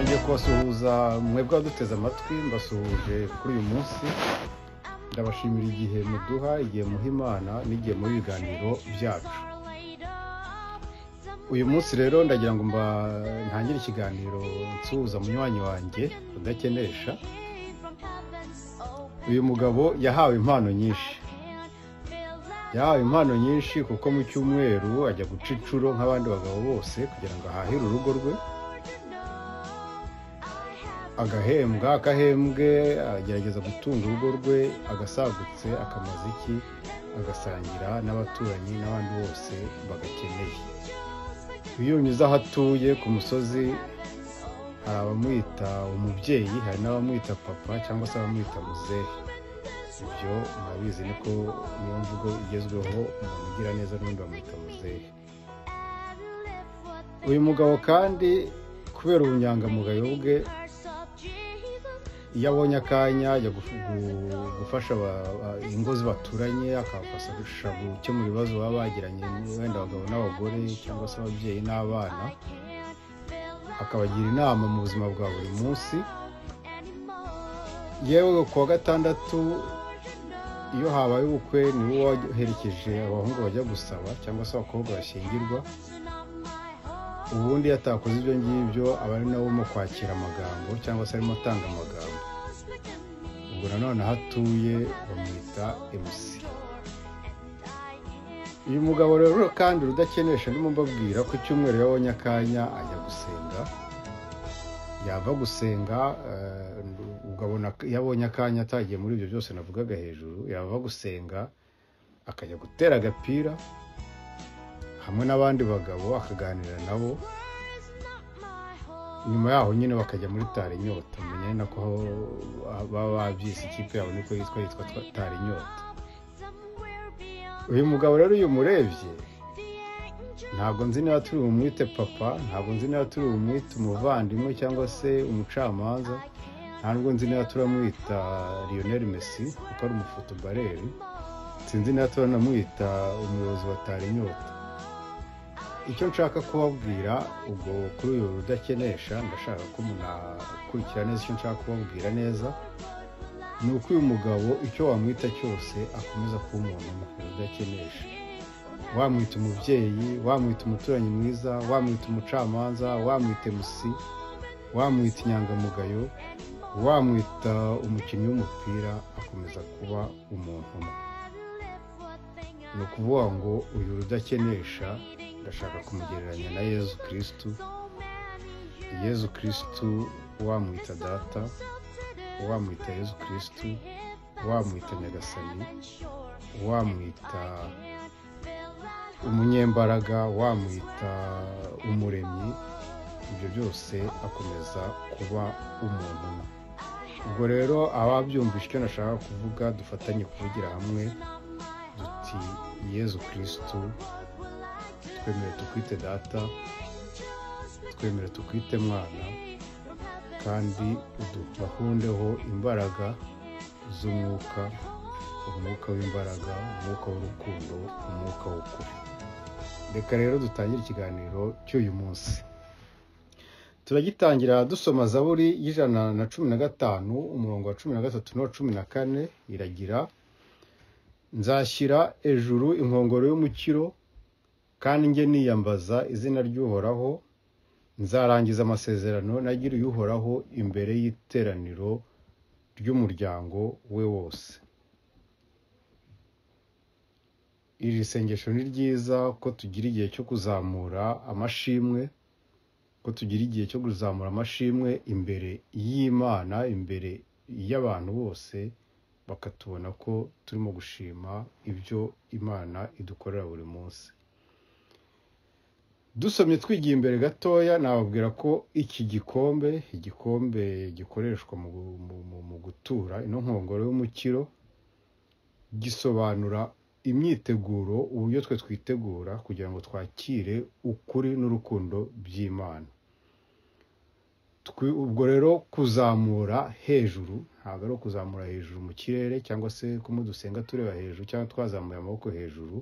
ngiye kubasuhuza mwebwe duteze amatwi mbasuhuje kuri uyu munsi ndabashimira igihe muduha igihe muha Imana n'igihe muri biganiro byacu uyu munsi rero ndagira ngo ntangire ikiganiro nsuhuza munywanyi wanjye udakenesha uyu mugabo yahawe impano nyinshi kuko mu cyumweru ajya guca inshuro nk'abandi bagabo bose kugira ngo ahahire urugo rwe akahembwe agerageza gutunga urugo rwe agasagutse akamaziki agasangira n'abaturanyi n'abandi bose bagakeneye iyo unyuze aho atuye ku musozi hari abamwita umubyeyi hari n'abamwita papa cyangwa se abamwita muzehe ibyo murabizi niko niyo mvugo igezweho umuntu ugira neza n'undi bamwita muzehe uyu mugabo kandi kubera ubunyangamugayo bwe iyo abonye akanya ajya gufasha ingo zibaturanye akabafasha gukemura ibibazo baba bagiranye wenda abagabo n'abagore cyangwa se ababyeyi n'abana akabagira inama mu buzima bwa buri munsi yewe ku wa gatandatu iyo habaye ubukwe niwe waherekeje abahungu bajya gusaba cyangwa se abakobwa bashyingirwa ubundi yatakoze ibyo ngibyo aba ari nawe mu kwakira amagambo cyangwa se arimo atanga amagambo ubwo nanone aho atuye bamwita MC uyu mugabo rero kandi rudakenesha ndimo mbabwira ko icyumweru yabonye akanya ajya gusenga yava gusenga ugabona yabonye akanya atagiye muri ibyo byose navugaga hejuru yava gusenga akajya gutera agapira hamwe n'abandi bagabo akaganira nabo nyuma yaho nyine bakajya muri tare inyota menya nako baba babyise ikipe yabo niko yitwa tare inyota uyu mugabo rero uyu murebye ntabwo nzi niba turi bumwite papa ntabwo nzi niba turi bumwite umuvandimwe cyangwa se umucamanza ntabwo nzi niba turamwita Lionel Messi kuko ari umufotobareri sinzi niba turanamwita umuyobozi wa tare inyota icyo nshaka kubabwira ubwo kuri uyu rudakenesha ndashaka ko munakurikira neza icyo nshaka kubabwira neza ni uko uyu mugabo icyo wamwita cyose akomeza kuba umuntu udakenesha wamwita umubyeyi wamwita umuturanyi mwiza wamwita umucamanza wamwita MC wamwita inyangamugayo wamwita umukinnyi w'umupira akomeza kuba umuntu ni ukuvuga ngo uyu rudakenesha ndashaka kumugereranya na Yezu Kristu wamwita data wamwita Yezu Kristu wamwita nyagasani wamwita umunyembaraga wamwita umuremyi ibyo byose akomeza kuba umuntu ubwo rero ababyumvise icyo nashaka kuvuga dufatanye kuvugira hamwe duti Yezu Kristu twemere tukwite data twemere tukwite mwana kandi udubahundeho imbaraga z'umwuka umwuka w'imbaraga umwuka w'urukundo umwuka w'ukuri reka rero dutangire ikiganiro cy'uyu munsi turagitangira dusoma Zaburi y'115 umurongo wa 13 n'uwa 14 iragira nzashyira ejuru inkongoro y'umukiro kandi njye niyambaza izina ry'Uhoraho nzarangiza amasezerano nagiriye Uhoraho imbere y'iteraniro ry'umuryango we wose iri sengesho ni ryiza ko tugira igihe cyo kuzamura amashimwe imbere y'Imana imbere y'abantu bose bakatubona ko turimo gushima ibyo Imana idukorera buri munsi dusomye twigiye imbere gatoya nababwira ko iki gikombe gikoreshwa mu gutura ino nkongoro y'umukiro gisobanura imyiteguro uburyo twe twitegura kugira ngo twakire ukuri n'urukundo by'Imana ubwo rero kuzamura hejuru ntabwo ari kuzamura hejuru mu kirere cyangwa se kumwe dusenga tureba hejuru cyangwa twazamuye amaboko hejuru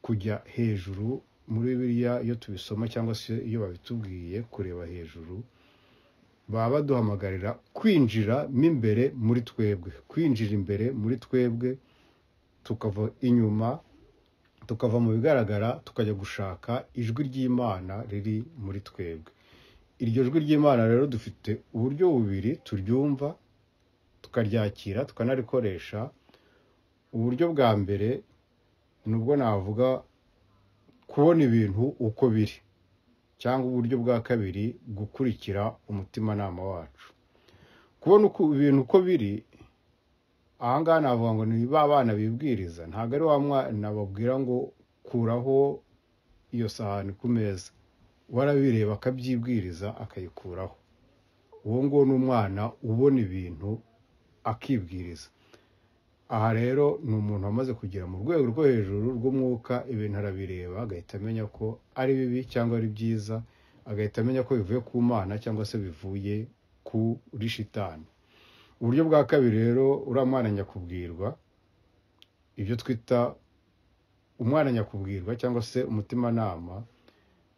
kujya hejuru muri Bibiliya iyo tubisoma cyangwa se iyo babitubwiye kureba hejuru baba baduhamagarira kwinjira imbere muri twebwe, kwinjira imbere muri twebwe, tukava inyuma, tukava mu bigaragara, tukajya gushaka ijwi ry'Imana riri muri twebwe. Iryo jwi ry'Imana rero dufite uburyo bubiri turyumva, tukaryakira, tukanarikoresha. Uburyo bwa mbere nubwo navuga kubona ibintu uko biri, cyangwa uburyo bwa kabiri gukurikira umutimanama wacu. Kubona ibintu uko biri, ahangaha navuga ngo ni ba bana bibwiriza, ntabwo ari wa mwana babwira ngo kuraho iyo sahani ku meza, warabireba akabyibwiriza akayikuraho. Uwo nguwo ni umwana ubona ibintu akibwiriza. Aha rero ni umuntu wamaze kugera mu rwego rwo hejuru rw'umwuka, ibintu arabireba agahita amenya ko ari bibi cyangwa ari byiza, agahita amenya ko bivuye ku Mana cyangwa se bivuye kuri shitani. Uburyo bwa kabiri rero uriya mwana nyakubwirwa, ibyo twita umwana nyakubwirwa cyangwa se umutimanama,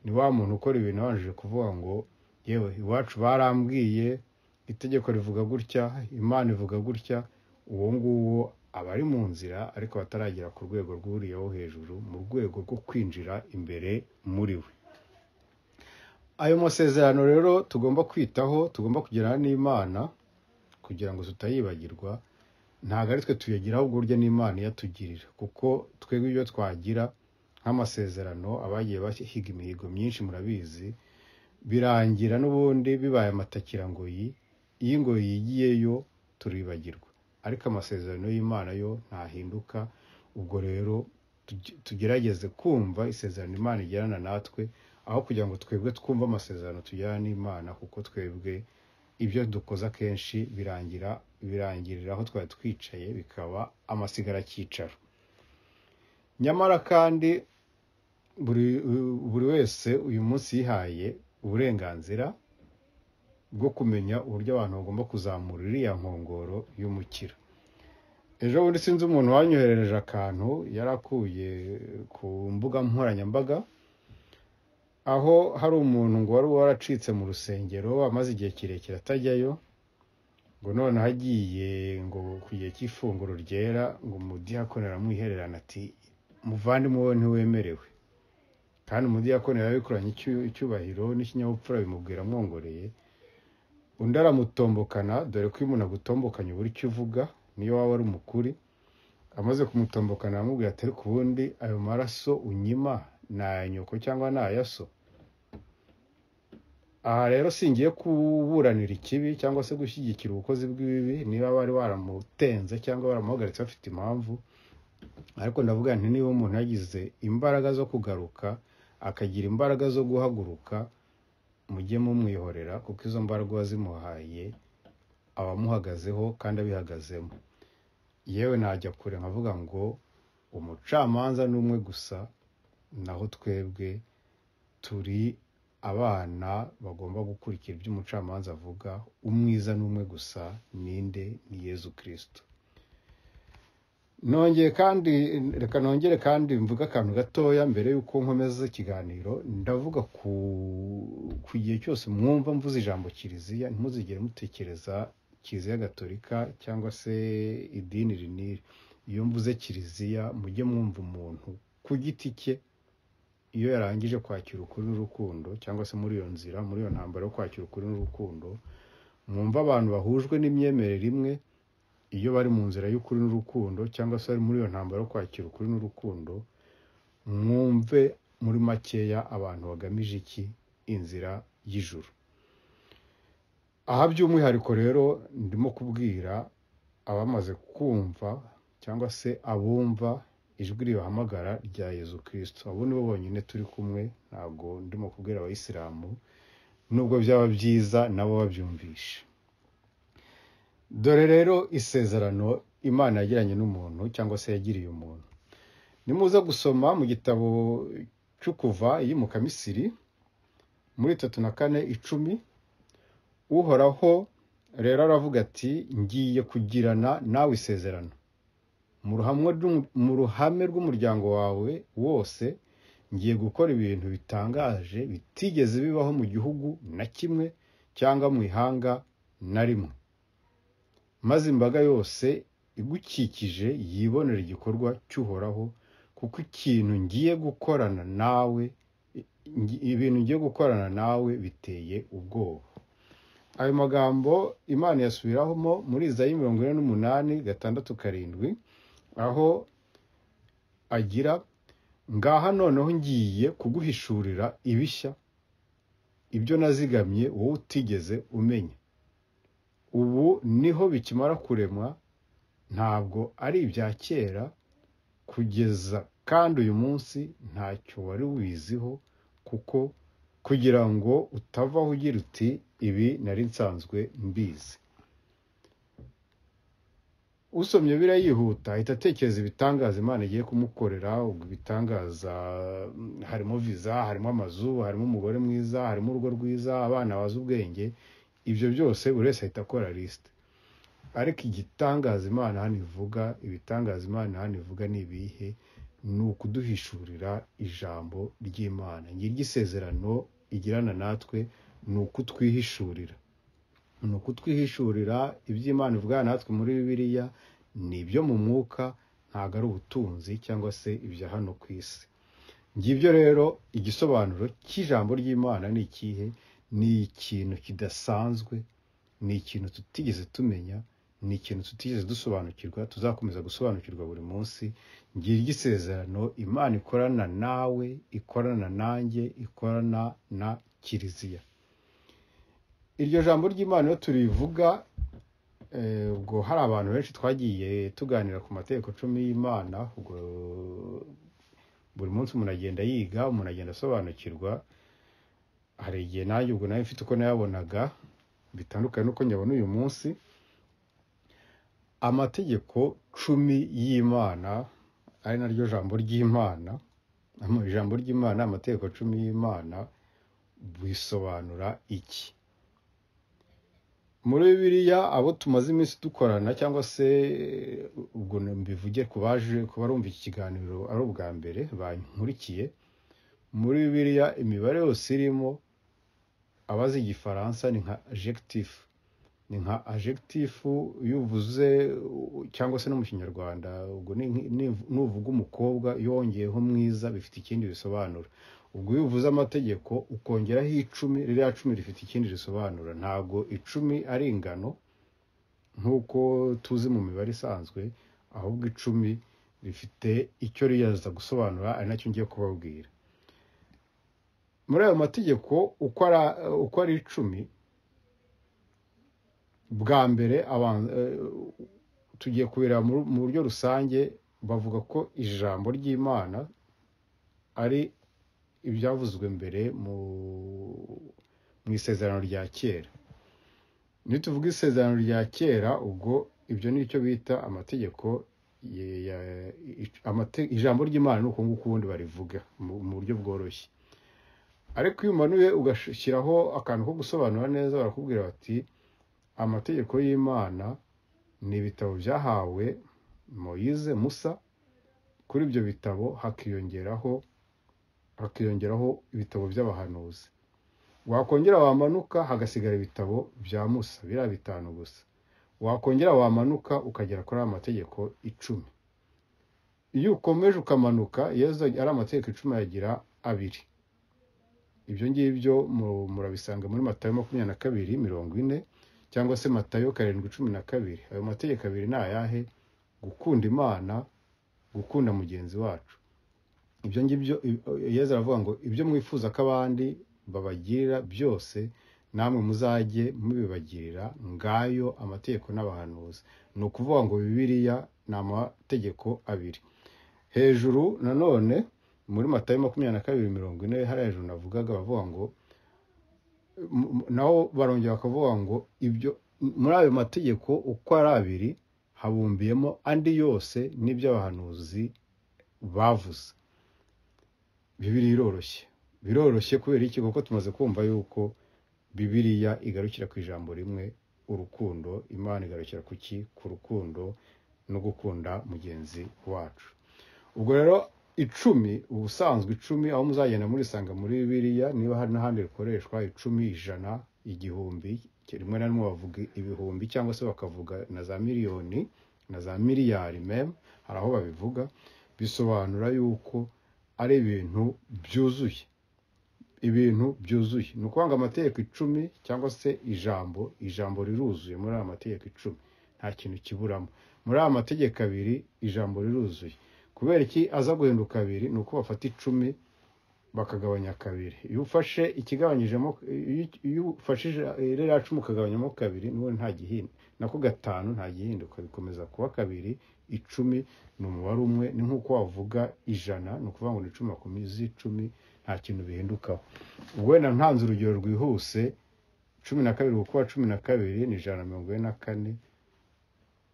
ni wa muntu ukora ibintu abanje kuvuga ngo yewe iwacu barambwiye, itegeko rivuga gutya, Imana ivuga gutya. Uwo nguwo aba ari mu nzira ariko bataragera ku rwego rw'uriya wo hejuru, mu rwego rwo kwinjira imbere muri we. Ayo masezerano rero tugomba kwitaho, tugomba kugirana n'Imana kugira ngo tutayibagirwa. Ntabwo ari twe tuyagira, ahubwo burya n'Imana iyatugirira, kuko twebwe ibyo twagira nk'amasezerano, abagiye bahiga imihigo myinshi murabizi, birangira n'ubundi bibaye amatakirangoyi. Iyo ingoyi yigiyeyo turibagirwa, ariko amasezerano y'Imana yo ntahinduka. Ubwo rero tugerageze kumva isezerano Imana igirana natwe, aho kugira ngo twebwe twumve amasezerano tugirana n'Imana, kuko twebwe ibyo dukoze akenshi birangirira aho twari twicaye, bikaba amasigara cyicaro. Nyamara kandi buri wese uyu munsi yihaye uburenganzira bwo kumenya uburyo abantu bagomba kuzamura iriya nkongoro y'umukiro. Ejo bundi sinzi umuntu wanyoherereje akantu yarakuye ku mbuga nkoranyambaga, aho hari umuntu ngo wari waracitse mu rusengero, amaze igihe kirekire atajyayo, ngo none hagiye ngo ku gihe cy'ifunguro ryera, ngo umudiyakoni aramwihererana ati muvandimwe wowe ntiwemerewe. Kandi umudiyakoni yabikoranye icyubahiro n'ikinyabupfura, bimubwira amwongoreye. Undi aramutombokana, dore ko iyo umuntu agutombokanye ubura icyo uvuga niyo waba ari umukuri. Amaze kumutombokana aramubwira ati ariko ubundi ayo maraso unyima ni aya nyoko cyangwa ni aya so? Aha rero singiye kuburanira ikibi cyangwa se gushyigikira ubukozi bw'ibibi, niba bari waramutenze cyangwa baramuhagaritse bafite impamvu. Ariko ndavuga nti niba umuntu yagize imbaraga zo kugaruka, akagira imbaraga zo guhaguruka, mujye mumwihorera, kuko izo mbaraga wazimuhaye abamuhagazeho kandi abihagazemo. Yewe najya kure nkavuga ngo umucamanza ni umwe gusa, naho twebwe turi abana bagomba gukurikira ibyo umucamanza avuga. Umwiza ni umwe gusa, ninde? Ni Yezu Kristo. Reka nongere kandi mvuga akantu gatoya mbere y'uko nkomeza ikiganiro. Ndavuga ku gihe cyose mwumva mvuze ijambo kiliziya, ntimuzigere mutekereza kiliziya gatolika cyangwa se idini rinini. Iyo mvuze kiliziya mujye mwumva umuntu ku giti cye, iyo yarangije kwakira ukuri n'urukundo, cyangwa se muri iyo nzira, muri iyo ntambaro yo kwakira ukuri n'urukundo, mwumva abantu bahujwe n'imyemerere imwe. Iyo bari mu nzira y'ukuri n'urukundo, cyangwa se bari muri iyo ntambaro yo kwakira ukuri n'urukundo, mwumve muri makeya abantu bagamije iki? Inzira y'ijuru. Aha by'umwihariko rero ndimo kubwira abamaze kumva cyangwa se abumva ijwi ribahamagara rya Yezu Kristo. Abo nibo bonyine turi kumwe, ntabwo ndimo kubwira abayisilamu, nubwo byaba byiza nabo babyumvisha. Dore rero isezerano Imana yagiranye n'umuntu cyangwa se yagiriye umuntu. Nimuza gusoma mu gitabo cy'Ukuva yimuka Misiri muri 34:10, Uhoraho rero aravuga ati ngiye kugirana nawe isezerano mu ruhame rw'umuryango wawe wose. Ngiye gukora ibintu bitangaje bitigeze bibaho mu gihugu na kimwe cyangwa mu ihanga na rimwe, maze imbaga yose igukikije yibonera igikorwa cy'uhoraho, kuko ibintu ngiye gukorana nawe biteye ubwoba. Ayo magambo Imana yasubiramo muri Isaie 48:6-7, aho agira ngaha noneho ngiye kuguhishurira ibishya, ibyo nazigamye wowe utigeze umenya. Ubu niho bikimara kuremwa, ntabwo ari ibya kera kugeza kandi uyu munsi ntacyo wari wiziho, kuko kugira ngo utavaho ugira uti ibi nari nsanzwe mbizi. Usomye biriya yihuta ahita atekereza ibitangaza Imana igiye kumukorera. Ubwo ibitangaza harimo viza, harimo amazu, harimo umugore mwiza, harimo urugo rwiza, abana bazi ubwenge. Ibyo byose buri wese ahita akora lisite. Ariko ibitangaza Imana hano ivuga ni ibihe? Ni ukuduhishurira ijambo ry'Imana. Ngiryo isezerano igirana natwe, ni ukutwihishurira. Ni ukutwihishurira iby'Imana ivuga natwe muri Bibiliya, ni ibyo mu mwuka, ntabwo ari ubutunzi cyangwa se ibya hano ku isi. Ngibyo rero igisobanuro cy'ijambo ry'Imana ni ikihe? Ni ikintu kidasanzwe, ni ikintu tutigeze tumenya, ni ikintu tutigeze dusobanukirwa, tuzakomeza gusobanukirwa buri munsi. Ngiryo isezerano Imana ikorana nawe, ikorana nanjye, ikorana na Kiliziya. Iryo jambo ry'Imana iyo turivuga, ubwo hari abantu benshi twagiye tuganira ku mategeko 10 y'Imana. Ubwo buri munsi umuntu agenda yiga, umuntu agenda asobanukirwa. Hari igihe nanjye ubwo nawe mfite uko nayabonaga bitandukanye n'uko nyabona uyu munsi. Amategeko 10 y'Imana ari naryo jambo ry'Imana. Ijambo ry'Imana, amategeko 10 y'Imana bisobanura iki? Muri Bibiliya abo tumaze iminsi dukorana, cyangwa se ubwo mbivuge kubaje kubarumva iki kiganiro ari ubwa mbere bankurikiye, muri Bibiliya imibare yose irimo, abazi igifaransa ni nka adjectif. Ni nka adjectif yuvuze, cyangwa se no mu Kinyarwanda ubwo nuvuga umukobwa yongeyeho mwiza bifite ikindi bisobanura. Ubwo iyo uvuze amategeko ukongeraho 10, ririya 10 rifite ikindi risobanura. Ntabwo 10 ari ingano nk'uko tuzi mu mibare isanzwe, ahubwo 10 rifite icyo riyaza gusobanura, ari nacyo ngiye kubabwira. Muri ayo mategeko uko ari 10, bwa mbere tugiye kubera mu buryo rusange. Bavuga ko ijambo ry'Imana ari ibyavuzwe mbere mu isezerano rya kera. Nituvuga isezerano rya kera, ubwo ibyo ni icyo bita amategeko. Ijambo ry'Imana ni uko nguko ubundi barivuga mu buryo bworoshye. Ariko iyo umanuye ugashyiraho akantu ko gusobanura neza, barakubwira bati amategeko y'Imana ni ibitabo byahawe Moise, Musa. Kuri ibyo bitabo hakiyongeraho ibitabo by'abahanuzi. Wakongera wamanuka hagasigara ibitabo bya Musa, biriya 5 gusa. Wakongera wamanuka ukagera kuri amategeko 10. Iyo ukomeje ukamanuka, Yesu ari amategeko 10 yagira 2. Ibyo ngibyo murabisanga muri Matayo 22:40, cyangwa se Matayo 7:12. Ayo mategeko 2 ni ayahe? Gukunda Imana, gukunda mugenzi wacu. Ibyo ngibyo Yesu aravuga ngo ibyo mwifuza ko abandi babagirira byose namwe muzajye mubibagirira. Ngayo amategeko n'abahanuzi. Ni ukuvuga ngo Bibiliya ni amategeko 2. Hejuru nanone muri Matayo 22:40 hari hejuru navugaga, bavuga ngo naho barongera bakavuga ngo ibyo muri ayo mategeko uko ari 2 habumbiyemo andi yose n'iby'abahanuzi bavuze. Bibiliya biroroshye kubera iki? Kuko tumaze kumva yuko Bibiliya igarukira ku ijambo rimwe, urukundo. Imana igarukira ku rukundo no gukunda mugenzi wacu. Ubwo rero 10, ubusanzwe 10 aho muzagenda murisanga muri Bibiliya, niba hari n'ahandi rikoreshwa 10, 100, igihumbi, rimwe na rimwe bavuga ibihumbi cyangwa se bakavuga na za miliyoni na za miliyari meme, hari aho babivuga, bisobanura yuko ari ibintu byuzuye. Ibintu byuzuye ni ukuvuga ngo amategeko 10 cyangwa se ijambo riruzuye muri aya mategeko 10, nta kintu kiburamo. Muri aya mategeko 2 ijambo riruzuye. Kubera iki aza guhinduka 2? Ni uko bafata 10 bakagabanya 2. Iyo ufashe ikigabanyijemo, iyo ufashije rero 10 ukagabanyamo 2 n'uwo nta gihinduka, nako 5 nta gihinduka, bikomeza kuba 2. 10 ni umubare umwe, ni nkuko wavuga 100, ni ukuvuga ngo ni 10 makumyabiri 10, nta kintu bihindukaho. Ubwo wenda ntanze urugero rwihuse, 12 gukuba 12 ni 144.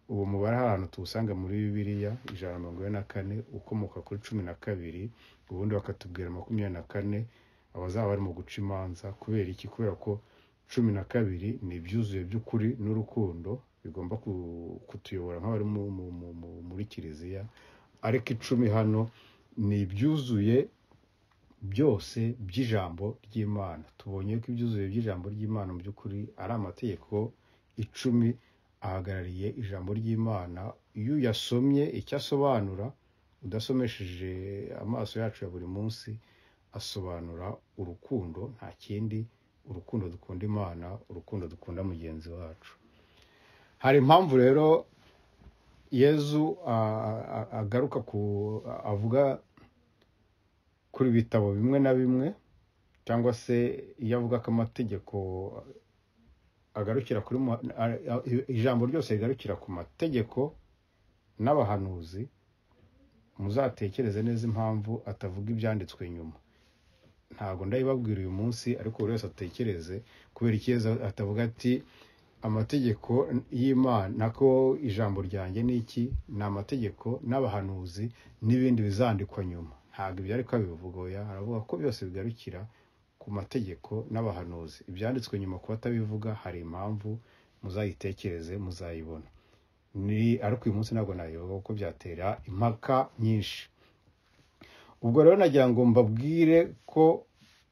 Uwo mubare ahantu tuwusanga muri Bibiliya 144 ukomoka kuri 12, ubundi bakatubwira 24 abazaba bari mu guca imanza. Kubera iki? Kubera ko 12 ni ibyuzuye by'ukuri n'urukundo bigomba kutuyobora nk'abari muri kiliziya, ariko 10 hano ni ibyuzuye byose by'ijambo ry'Imana. Tubonye ko ibyuzuye by'ijambo ry'Imana mu by'ukuri ari amategeko 10 ahagarariye ijambo ry'Imana. Iyo yasomye icyo asobanura, udasomesheje amaso yacu ya buri munsi, asobanura urukundo, nta kindi, urukundo dukunda Imana, urukundo dukunda mugenzi wacu. Hari impamvu rero Yezu agaruka avuga kuri bitabo bimwe na bimwe, cyangwa se iyo avuga ko amategeko agarukira kuri ijambo ryose rigarukira ku mategeko n'abahanuzi, muzatekereze neza impamvu atavuga ibyanditswe nyuma. Ntabwo ndabibabwira uyu munsi, ariko buri wese atekereze kubera ikiza atavuga ati amategeko y'Imana, nako ijambo ryanjye ni iki, ni amategeko n'abahanuzi n'ibindi bizandikwa nyuma. Ntabwo ibyo ariko bivuga, oya, aravuga ko byose bigarukira ku mategeko n'abahanuzi. Ibyanditswe nyuma kuba atabivuga hari impamvu, muzayitekereze muzayibona. Ariko uyu munsi ntabwo nayoba kuko byatera impaka nyinshi. Ubwo rero nagira ngo mbabwire ko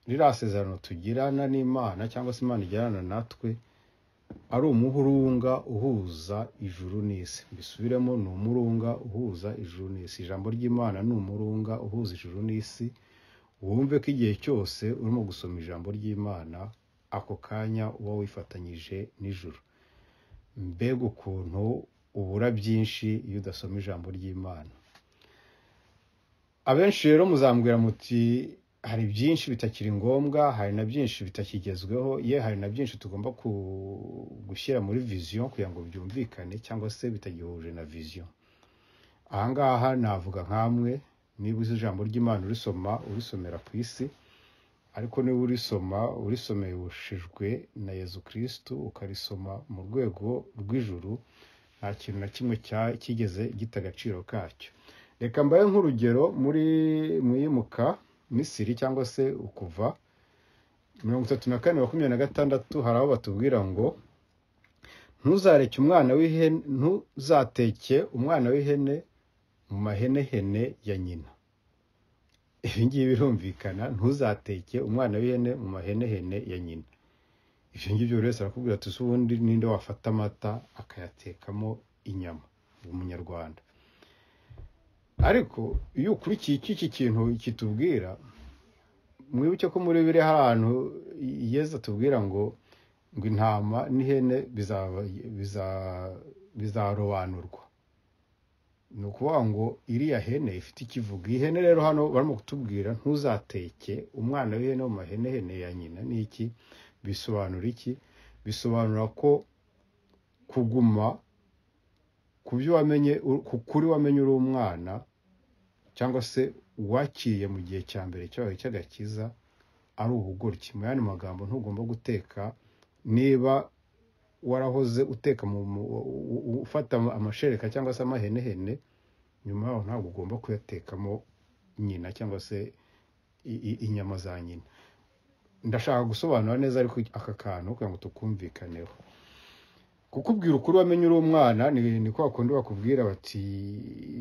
ririya sezerano tugirana n'Imana cyangwa se Imana igirana natwe ari umurunga uhuza ijuru n'isi. Mbisubiremo, ni umurunga uhuza ijuru n'isi. Ijambo ry'Imana ni umurunga uhuza ijuru n'isi. Wumve ko igihe cyose urimo gusoma ijambo ry'Imana, ako kanya uba wifatanyije n'ijuru. Mbega ukuntu ubura byinshi iyo udasoma ijambo ry'Imana. Abenshi rero muzambwira muti hari byinshi bitakiri ngombwa, hari na byinshi bitakigezweho, hari na byinshi tugomba gushyira muri vision kugira ngo byumvikane, cyangwa se bitagihuje na vision. Ahangaha navuga nkamwe, niba uzi ijambo ry'Imana urisomera ku isi, ariko niba urisomeshejwe na Yezu Kristo, ukarisoma mu rwego rw'ijuru, nta kintu na kimwe kigeze gita agaciro kacyo. Reka mbaye nk'urugero muri mwimuka Misiri cyangwa se ukuva 34:26, hari aho batubwira ngo ntuzateke umwana w'ihene mu mahenehene ya nyina. Ibi ngibi birumvikana, ntuzateke umwana w'ihene mu mahenehene ya nyina. Ibyo ngibyo buri wese arakubwira ati ubundi ninde wafata amata akayatekamo inyama, umunyarwanda. Ariko iyo ukurikiye iki kintu kitubwira, mwibuke ko muri biri ahantu Yezu atubwira ngo intama n'ihene bizarobanurwa. Ni ukuvuga ngo iriya hene ifite ikivuga. Ihene rero hano barimo kutubwira ntuzateke umwana w'ihene mu mahenehene ya nyina. Ni iki? Bisobanura iki? Bisobanura ko kuguma ku byo wamenye, kuri wamenye uri umwana, cyangwa se wakiriye mu gihe cya mbere cyawe cy'agakiza, ari ubugoryi. Mu yandi magambo, ntugomba guteka. Niba warahoze uteka ufata amashereka cyangwa se amahenehene, nyuma yaho ntabwo ugomba kuyatekamo nyina cyangwa se inyama za nyina. Ndashaka gusobanura neza ariko aka kantu kugira ngo tukumvikaneho. Kukubwira ukuri wamenye uri umwana ni kwa kundi bakubwira bati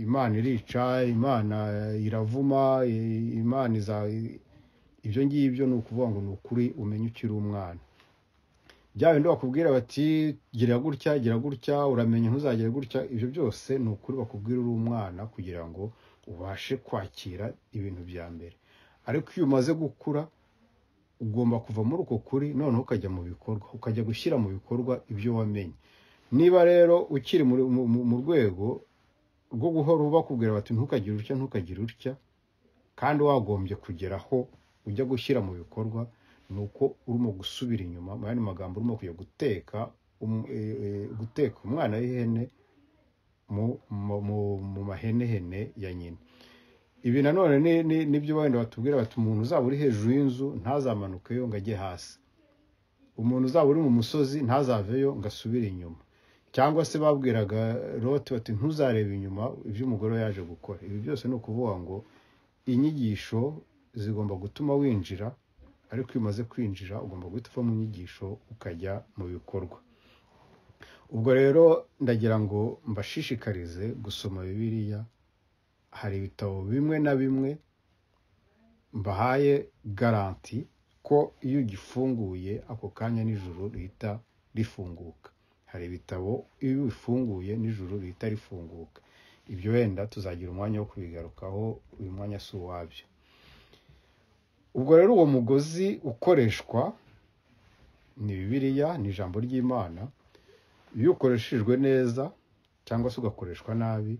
Imana irica, Imana iravuma, Imana ibyo ngibyo ni ukuvuga ngo ni ukuri umenye ukiri umwana. bya bindi bakubwira bati gira gutya uramenya ntuzagire gutya, ibyo byose ni ukuri bakubwira uri umwana kugira ngo ubashe kwakira ibintu bya mbere. Ariko iyo umaze gukura ugomba kuva muri uko kuri noneho ukajya mu bikorwa, ukajya gushyira mu bikorwa ibyo wamenye. Niba rero ukiri mu rwego rwo guhora bakubwira bati ntukagire utya kandi wagombye kugeraho ujya gushyira mu bikorwa, nuko urimo gusubira inyuma, mu yandi magambo urimo kujya guteka umwana w'ihene mu mahenehene ya nyina. Ibi nanone nibyo wenda batubwira bati umuntu uzaba uri hejuru y'inzu ntazamanukeyo ngo ajye hasi, umuntu uzaba uri mu musozi ntazaveyo ngo asubire inyuma. Cyangwa se babwiraga Loti bati ntuzarebe inyuma ibyo umugore yaje gukora. Ibi byose ni ukuvuga ngo inyigisho zigomba gutuma winjira, ariko iyo umaze kwinjira ugomba guhita uva mu nyigisho ukajya mu bikorwa. Ubwo rero ndagira ngo mbashishikarize gusoma Bibiliya. Hari ibitabo bimwe na bimwe mbahaye garanti ko iyo ugifunguye ako kanya nijoro rihita rifunguka. Hari ibitabo iyo bifunguye nijoro rihita rifunguka. Ibyo wenda tuzagira umwanya wo kubigarukaho, uyu mwanya si uwabyo. Ubwo rero uwo mugozi ukoreshwa ni Bibiliya, ni ijambo ry'Imana. Iyo ukoreshejwe neza cyangwa se ugakoreshwa nabi,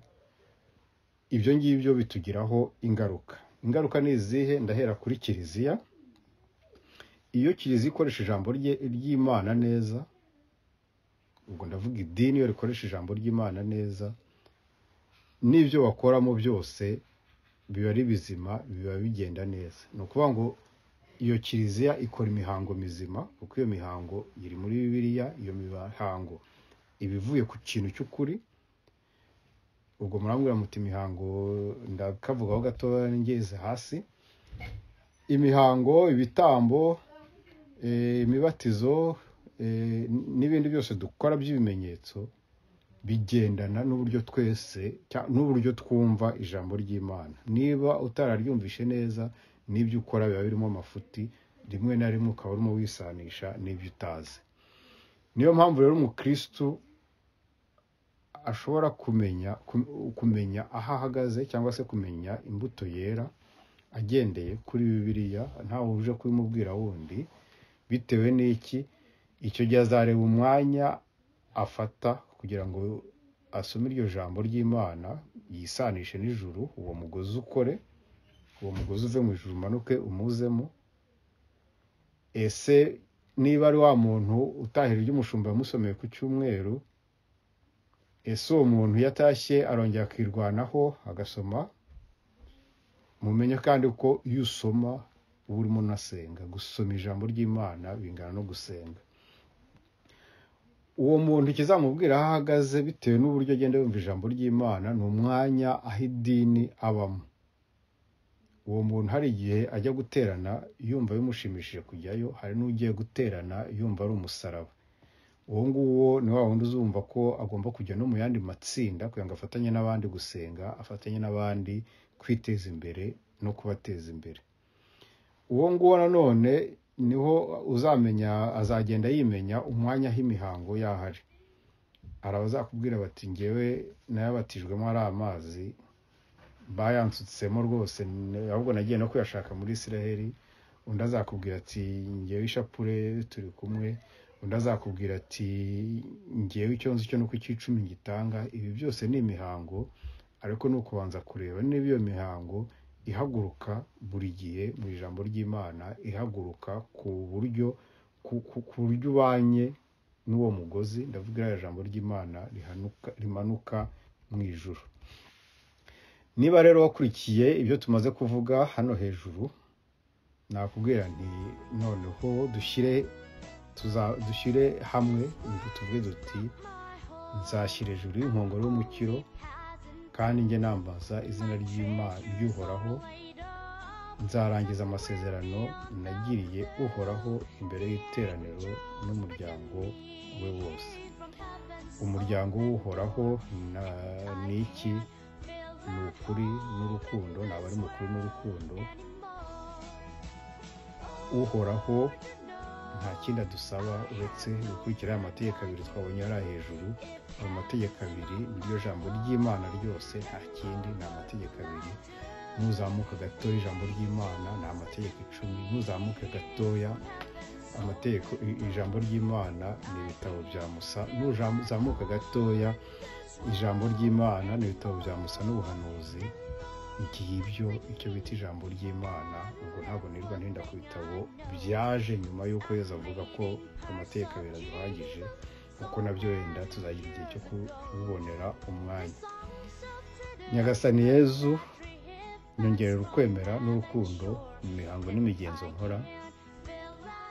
ibyo ngibyo bitugiraho ingaruka. Ingaruka ni izihe? Ndahera kuri Kiliziya. Iyo Kiliziya ikoresha ijambo ry'Imana neza, ubwo ndavuga idini iyo rikoresha ijambo ry'Imana neza, n'ibyo bakoramo byose biba ari bizima, biba bigenda neza. Ni ukuvuga ngo iyo Kiliziya ikora imihango mizima, kuko iyo mihango iri muri Bibiliya. Iyo mihango iba ivuye ku kintu cy'ukuri. Ubwo murambwira muti imihango ndakavugaho gatoya ngeze hasi. Imihango, ibitambo, imibatizo n'ibindi byose dukora by'ibimenyetso bigendana n'uburyo n'uburyo twumva ijambo ry'Imana. Niba utararyumvishe neza, n'ibyo ukora biba birimo amafuti, rimwe na rimwe ukaba urimo wisanisha n'ibyo utazi. Niyo mpamvu rero umukristo ashobora kumenya aho ahagaze, cyangwa se kumenya imbuto yera agendeye kuri Bibiliya, ntawe uje kubimubwira wundi. Bitewe n'iki? Icyo gihe azareba umwanya afata kugira ngo asome iryo jambo ry'Imana, yisanishe n'ijuru, uwo mugozi ukore, uwo mugozi uve mu ijuru umanuke umuzemo. Ese niba ari wa muntu utahira iby'umushumba yamusomeye ku cyumweru, ese uwo muntu yatashye arongera akirwanaho agasoma? Mumenye kandi ko iyo usoma uba urimo unasenga. Gusoma ijambo ry'Imana bingana no gusenga. Uwo muntu ikizamubwira aho ahagaze bitewe n'uburyo agenda yumva ijambo ry'Imana, ni umwanya aho idini abamo. Uwo muntu hari igihe ajya guterana yumva bimushimishije kujyayo, hari n'ugiye guterana yumva ari umusaraba. Uwo nguwo ni wa wundi uzumva ko agomba kujya no mu yandi matsinda kugira ngo afatanye n'abandi gusenga, afatanye n'abandi kwiteza imbere no kubateza imbere. Uwo nguwo nanone niho uzamenya, azagenda yimenya umwanya aho imihango yahari. Arabazakubwira bati ngewe nayabatijwemo ari amazi, bayansutsemo rwose, ahubwo nagiye no kuyashaka muri Israel. Undi azakubwira ati ngewe ishapure turi kumwe. Undi azakubwira ati ngewe icyo nzi cyo nuko icy'icumi ngitanga. Ibi byose ni imihango, ariko ni ukubanza kureba niba iyo mihango ihaguruka buri gihe mu ijambo ry'Imana, ihaguruka ku buryo ubanye n'uwo mugozi. Ndavuga iriya jambo ry'Imana rimanuka mu ijuru. Niba rero wakurikiye ibyo tumaze kuvuga hano hejuru, nakubwira nti noneho dushyire hamwe tuvuge duti nzashyira ejuru y'inkongoro y'umukiro, kandi njye nambaza izina ry'Uhoraho. Nzarangiza amasezerano nagiriye Uhoraho imbere y'iteraniro n'umuryango we wose. Umuryango w'Uhoraho ni iki? Ni ukuri n'urukundo, ni abari mu kuri n'urukundo. Uhoraho nta kindi dusaba uretse gukurikira amategeko abiri twabonye ari hejuru. Ayo mategeko abiri niryo jambo ry'Imana ryose, nta kindi, ni amategeko abiri. Nuzamuka gatoya ijambo ry'Imana ni amategeko 10, nuzamuke gatoya amategeko ijambo ry'Imana ni ibitabo bya Musa, nuzamuka gatoya ijambo ry'Imana ni ibitabo bya Musa n'ubuhanuzi. Ngibyo icyo bita ijambo ry'Imana. Ubwo ntabwo nirwa ntinda ku bitabo byaje nyuma y'uko Yesu avuga ko amategeko abiri aduhagije, kuko nabyo wenda tuzagira igihe cyo kubibonera umwanya. Nyagasani Yezu, nyongerera ukwemera n'urukundo mu mihango n'imigenzo nkora,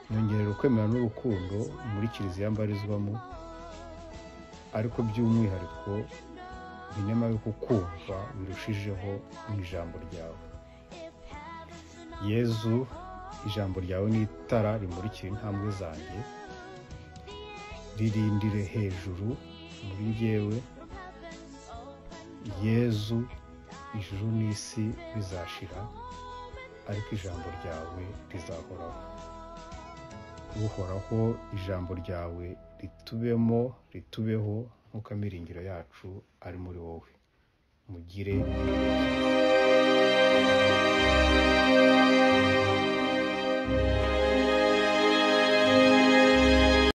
nyongerera ukwemera n'urukundo muri kiliziya mbarizwamo, ariko by'umwihariko inema yo kukumva birushijeho mu ijambo ryawe. Yezu, ijambo ryawe ni itara rimurikira intambwe zanjye, ririndire hejuru muri njyewe. Yezu, ijuru n'isi bizashira, ariko ijambo ryawe rizahoraho. Uhoraho, ijambo ryawe ritubemo, ritubeho nk'uko amiringiro yacu ari muri wowe. Mugire